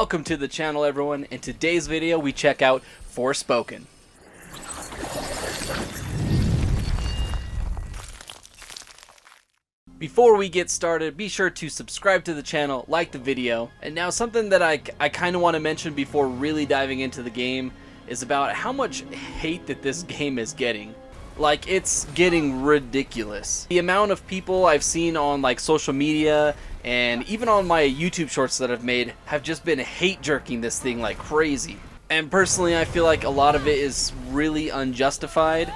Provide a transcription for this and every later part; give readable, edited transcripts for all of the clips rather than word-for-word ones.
Welcome to the channel, everyone. In today's video we check out Forspoken. Before we get started, be sure to subscribe to the channel, like the video, and now something that I kind of want to mention before really diving into the game is about how much hate that this game is getting. Like, it's getting ridiculous. The amount of people I've seen on like social media and even on my YouTube shorts that I've made have just been hate jerking this thing like crazy. And personally, I feel like a lot of it is really unjustified,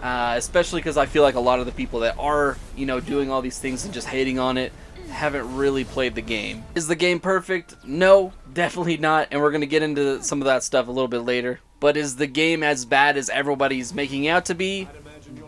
especially because I feel like a lot of the people that are, doing all these things and just hating on it haven't really played the game. Is the game perfect? No, definitely not, and we're going to get into some of that stuff a little bit later. But is the game as bad as everybody's making out to be?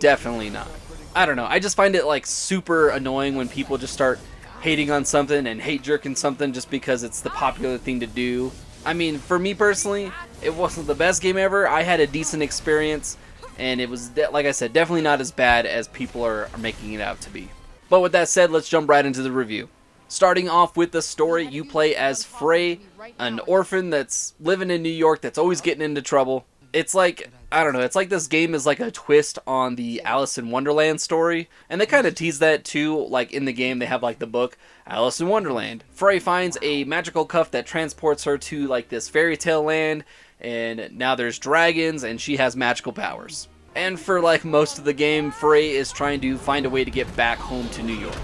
Definitely not. I don't know, I just find it like super annoying when people just start hating on something and hate jerking something just because it's the popular thing to do. I mean, for me personally, it wasn't the best game ever. I had a decent experience, and it was, like I said, definitely not as bad as people are making it out to be. But with that said, let's jump right into the review. Starting off with the story, you play as Frey, an orphan that's living in New York that's always getting into trouble. It's like, I don't know, it's like this game is like a twist on the Alice in Wonderland story. And they kind of tease that too, like in the game they have like the book, Alice in Wonderland. Frey finds a magical cuff that transports her to like this fairy tale land, and now there's dragons and she has magical powers. And for like most of the game, Frey is trying to find a way to get back home to New York.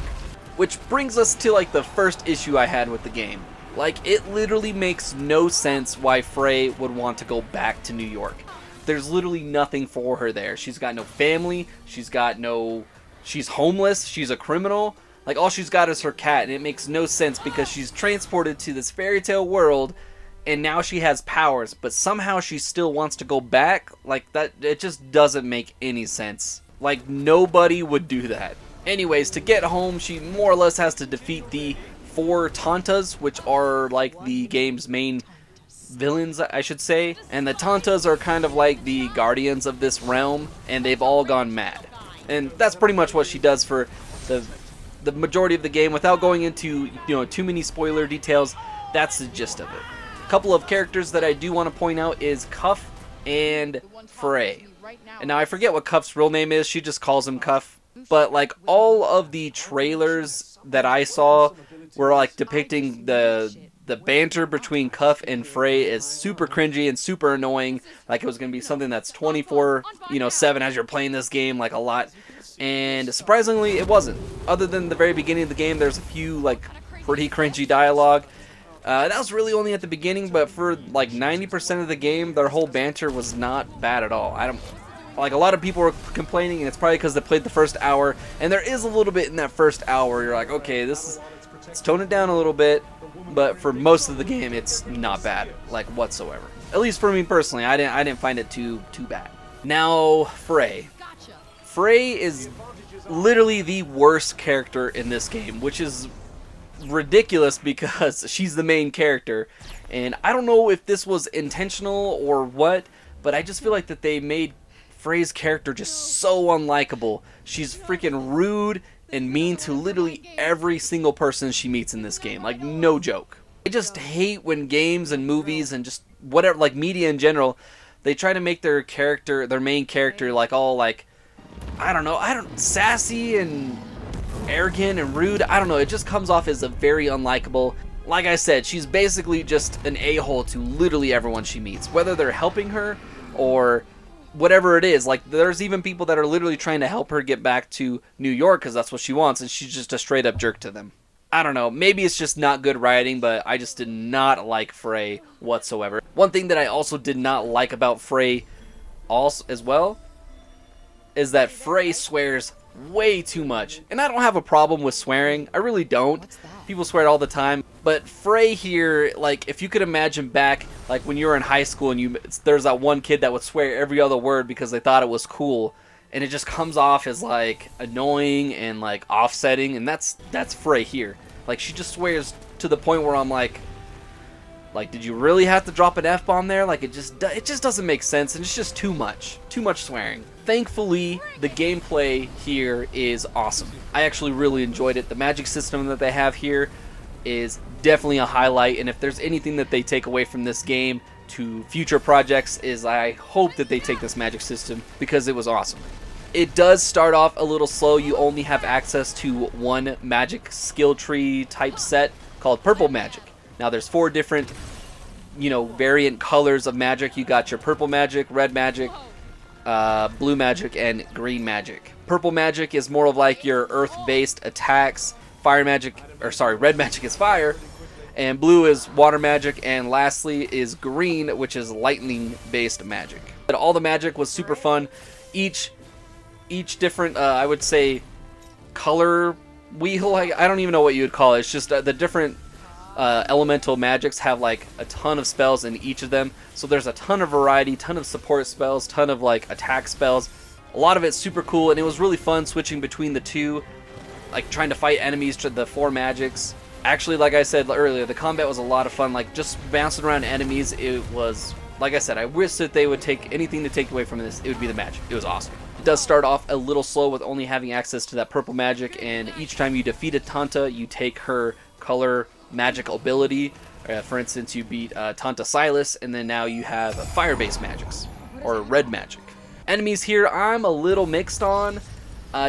Which brings us to like the first issue I had with the game. Like, it literally makes no sense why Frey would want to go back to New York. There's literally nothing for her there. She's got no family, she's homeless, she's a criminal. Like, all she's got is her cat, and it makes no sense because she's transported to this fairy tale world and now she has powers, but somehow she still wants to go back. Like, that, it just doesn't make any sense. Like, nobody would do that. Anyways, to get home, she more or less has to defeat the 4 Tantas, which are like the game's main villains, I should say. And the Tantas are kind of like the guardians of this realm, and they've all gone mad. And that's pretty much what she does for the majority of the game. Without going into, too many spoiler details, that's the gist of it. A couple of characters that I do want to point out is Cuff and Frey. And now I forget what Cuff's real name is, she just calls him Cuff. But like all of the trailers that I saw were like depicting the banter between Cuff and Frey is super cringy and super annoying. Like it was going to be something that's 24/7 as you're playing this game, like a lot. And surprisingly, it wasn't. Other than the very beginning of the game, there's a few like pretty cringy dialogue. That was really only at the beginning, but for like 90% of the game, their whole banter was not bad at all. Like, a lot of people were complaining, and it's probably because they played the first hour, and there is a little bit in that first hour you're like, okay, let's tone it down a little bit. But for most of the game, it's not bad, like, whatsoever. At least for me personally, I didn't find it too bad. Now, Frey. Frey is literally the worst character in this game, which is ridiculous because she's the main character. And I don't know if this was intentional or what, but I just feel like that they made Frey's character just so unlikable. She's freaking rude and mean to literally every single person she meets in this game. Like, no joke. I just hate when games and movies and just whatever, like media in general, they try to make their main character like all like, sassy and arrogant and rude. I don't know, it just comes off as a very unlikable. Like I said, she's basically just an a-hole to literally everyone she meets, whether they're helping her or whatever it is. Like, there's even people that are literally trying to help her get back to New York because that's what she wants, and she's just a straight up jerk to them. I don't know, maybe it's just not good writing, but I just did not like Frey whatsoever. One thing that I also did not like about Frey also as well is that Frey swears way too much. And I don't have a problem with swearing, I really don't. People swear all the time. But Frey here, like, if you could imagine back, like, when you were in high school and there's that one kid that would swear every other word because they thought it was cool, and it just comes off as, like, annoying and, like, offsetting, and that's Frey here. Like, she just swears to the point where I'm like, did you really have to drop an F-bomb there? Like, it just doesn't make sense, and it's just too much swearing. Thankfully, the gameplay here is awesome. I actually really enjoyed it. The magic system that they have here is definitely a highlight, and if there's anything that they take away from this game to future projects, is I hope that they take this magic system, because it was awesome. It does start off a little slow. You only have access to one magic skill tree type set called purple magic. Now there's 4 different, variant colors of magic. You got your purple magic, red magic, blue magic, and green magic. Purple magic is more of like your earth-based attacks. Red magic is fire, and blue is water magic, and lastly is green, which is lightning-based magic. But all the magic was super fun. Each different, I would say, color wheel. I don't even know what you would call it. It's just the different elemental magics have like a ton of spells in each of them, so there's a ton of variety, ton of support spells, ton of like attack spells. A lot of it's super cool, and it was really fun switching between the two, like trying to fight enemies to the 4 magics. Actually, like I said earlier, the combat was a lot of fun, like just bouncing around enemies. It was, like I said, I wish that they would take anything to take away from this, it would be the magic. It was awesome. It does start off a little slow with only having access to that purple magic, and each time you defeat a Tanta, you take her color magic ability. For instance, you beat Tanta Silas, and then now you have fire-based magics, or red magic. Enemies here, I'm a little mixed on,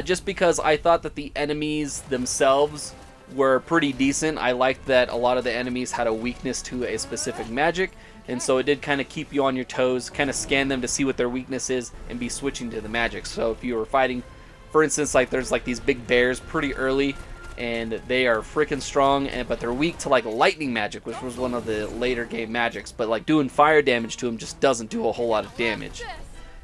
just because I thought that the enemies themselves were pretty decent. I liked that a lot of the enemies had a weakness to a specific magic, and so it did kind of keep you on your toes, kind of scan them to see what their weakness is, and be switching to the magic. So if you were fighting, for instance, like there's like these big bears pretty early, and they are freaking strong, but they're weak to like lightning magic, which was one of the later game magics, but like doing fire damage to them just doesn't do a whole lot of damage.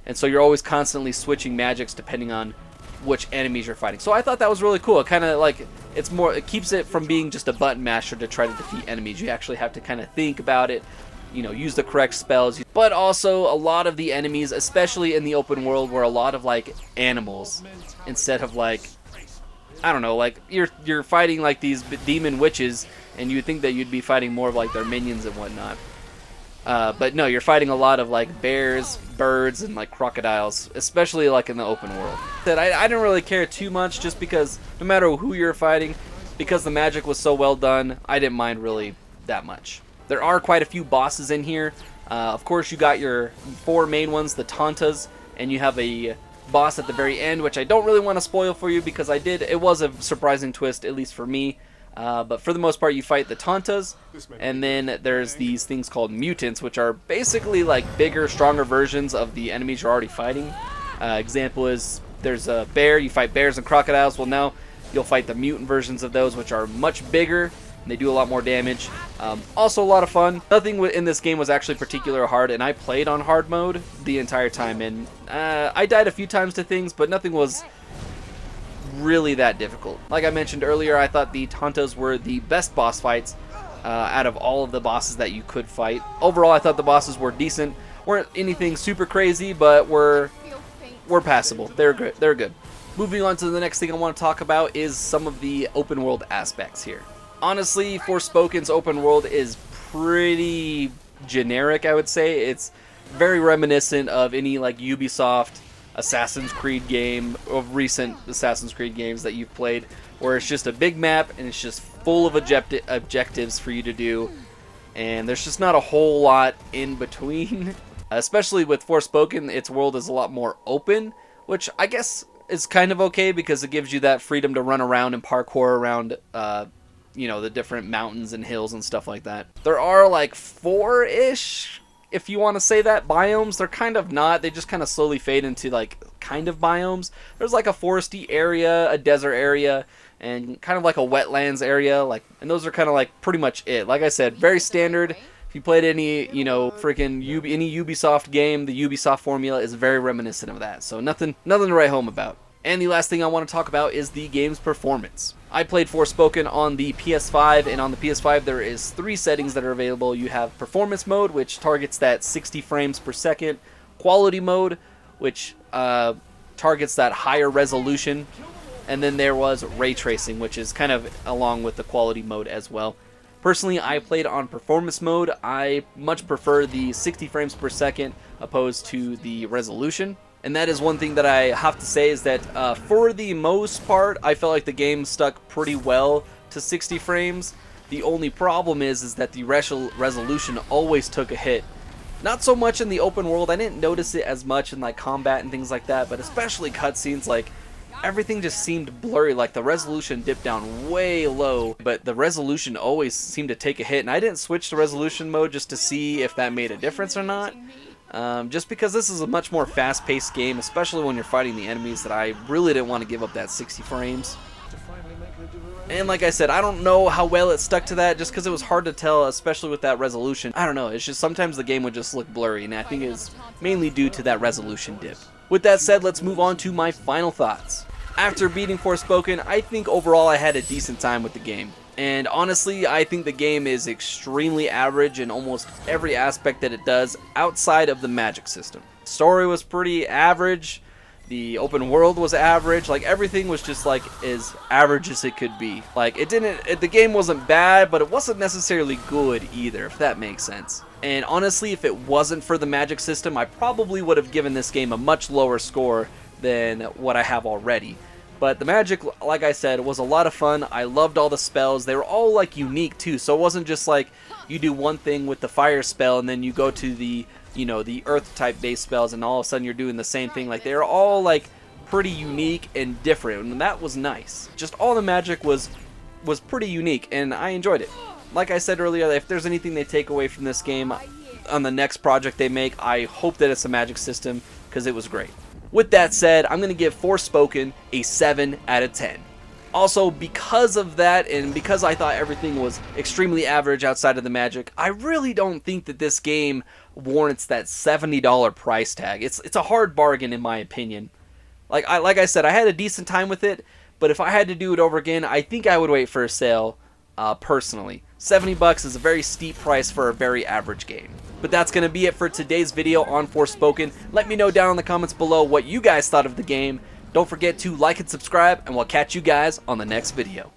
And so you're always constantly switching magics depending on which enemies you're fighting. So I thought that was really cool. It kind of like, it keeps it from being just a button masher to try to defeat enemies. You actually have to kind of think about it, use the correct spells. But also a lot of the enemies, especially in the open world, were a lot of like animals instead of like, I don't know, like you're fighting like these demon witches, and you would think that you'd be fighting more of like their minions and whatnot. But no, you're fighting a lot of like bears, birds, and like crocodiles, especially like in the open world. That I didn't really care too much, just because no matter who you're fighting, because the magic was so well done, I didn't mind really that much. There are quite a few bosses in here. Of course, you got your 4 main ones, the Tantas, and you have a boss at the very end, which I don't really want to spoil for you, because it was a surprising twist, at least for me. But for the most part, you fight the Tantas, and then there's these things called mutants, which are basically like bigger, stronger versions of the enemies you're already fighting. Example is, there's a bear, you fight bears and crocodiles. Well, now you'll fight the mutant versions of those, which are much bigger, and they do a lot more damage. Also a lot of fun. Nothing in this game was actually particularly hard, and I played on hard mode the entire time, and I died a few times to things, but nothing was really that difficult. Like I mentioned earlier, I thought the Tantas were the best boss fights out of all of the bosses that you could fight. Overall, I thought the bosses were decent. Weren't anything super crazy, but were passable. They're good. They're good. Moving on to the next thing I want to talk about is some of the open world aspects here. Honestly, Forspoken's open world is pretty generic, I would say. It's very reminiscent of any like Ubisoft Assassin's Creed game, of recent Assassin's Creed games that you've played, where it's just a big map and it's just full of objectives for you to do, and there's just not a whole lot in between. Especially with Forspoken, its world is a lot more open, which I guess is kind of okay, because it gives you that freedom to run around and parkour around the different mountains and hills and stuff like that. There are like 4-ish, if you want to say that, biomes. They're kind of not. They just kind of slowly fade into like kind of biomes. There's like a foresty area, a desert area, and kind of like a wetlands area, and those are kind of like pretty much it. Like I said, very standard. If you played any, any Ubisoft game, the Ubisoft formula is very reminiscent of that. So nothing to write home about. And the last thing I want to talk about is the game's performance. I played Forspoken on the PS5, and on the PS5 there is 3 settings that are available. You have Performance Mode, which targets that 60 frames per second, Quality Mode, which targets that higher resolution, and then there was Ray Tracing, which is kind of along with the Quality Mode as well. Personally, I played on Performance Mode. I much prefer the 60 frames per second opposed to the resolution. And that is one thing that I have to say, is that for the most part, I felt like the game stuck pretty well to 60 frames. The only problem is that the resolution always took a hit. Not so much in the open world, I didn't notice it as much in like combat and things like that, but especially cutscenes, like everything just seemed blurry, like the resolution dipped down way low, but the resolution always seemed to take a hit, and I didn't switch to resolution mode just to see if that made a difference or not. Just because this is a much more fast-paced game, especially when you're fighting the enemies, that I really didn't want to give up that 60 frames. And like I said, I don't know how well it stuck to that, just because it was hard to tell, especially with that resolution. I don't know, it's just sometimes the game would just look blurry, and I think it's mainly due to that resolution dip. With that said, let's move on to my final thoughts. After beating Forspoken, I think overall I had a decent time with the game. And honestly, I think the game is extremely average in almost every aspect that it does outside of the magic system. Story was pretty average. The open world was average. Like, everything was just like as average as it could be. Like, the game wasn't bad, but it wasn't necessarily good either, if that makes sense. And honestly, if it wasn't for the magic system, I probably would have given this game a much lower score than what I have already. But the magic, like I said, was a lot of fun. I loved all the spells. They were all like unique too, so it wasn't just like you do one thing with the fire spell and then you go to the, you know, the earth type based spells and all of a sudden you're doing the same thing. Like, they're all like pretty unique and different, and that was nice. Just all the magic was pretty unique, and I enjoyed it. Like I said earlier, if there's anything they take away from this game on the next project they make, I hope that it's a magic system, because it was great. With that said, I'm going to give Forspoken a 7 out of 10. Also, because of that, and because I thought everything was extremely average outside of the magic, I really don't think that this game warrants that $70 price tag. It's a hard bargain in my opinion. Like I said, I had a decent time with it, but if I had to do it over again, I think I would wait for a sale, personally. $70 is a very steep price for a very average game. But that's going to be it for today's video on Forspoken. Let me know down in the comments below what you guys thought of the game. Don't forget to like and subscribe, and we'll catch you guys on the next video.